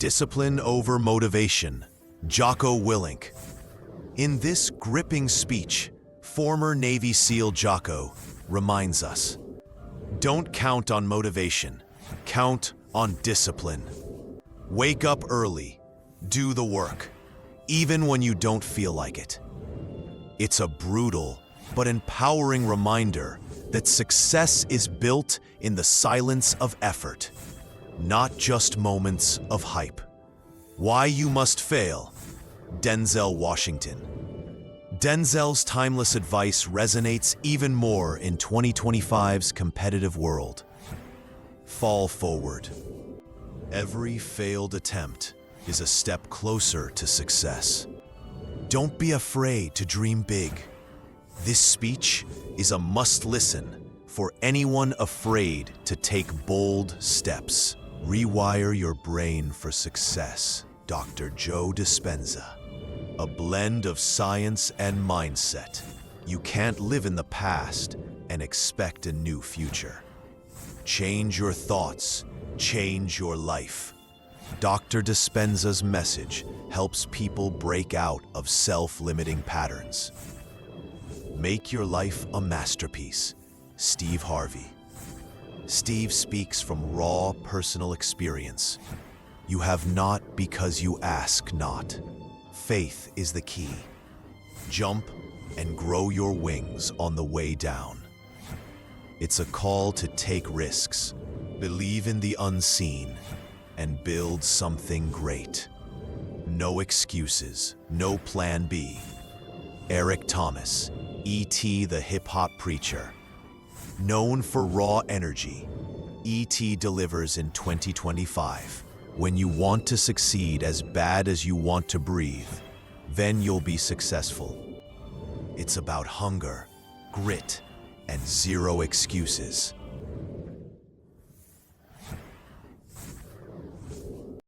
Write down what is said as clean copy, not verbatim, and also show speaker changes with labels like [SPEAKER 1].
[SPEAKER 1] Discipline over motivation. Jocko Willink. In this gripping speech, former Navy SEAL Jocko reminds us, don't count on motivation, count on discipline. Wake up early, do the work, even when you don't feel like it. It's a brutal but empowering reminder that success is built in the silence of effort, not just moments of hype. Why you must fail. Denzel Washington. Denzel's timeless advice resonates even more in 2025's competitive world. Fall forward. Every failed attempt is a step closer to success. Don't be afraid to dream big. This speech is a must-listen for anyone afraid to take bold steps. Rewire your brain for success. Dr. Joe Dispenza. A blend of science and mindset. You can't live in the past and expect a new future. Change your thoughts, change your life. Dr. Dispenza's message helps people break out of self-limiting patterns. Make your life a masterpiece. Steve Harvey. Steve speaks from raw personal experience. You have not because you ask not. Faith is the key. Jump and grow your wings on the way down. It's a call to take risks, believe in the unseen, and build something great. No excuses, no plan B. Eric Thomas, E.T. the hip-hop preacher. Known for raw energy, E.T. delivers in 2025. When you want to succeed as bad as you want to breathe, then you'll be successful. It's about hunger, grit, and zero excuses.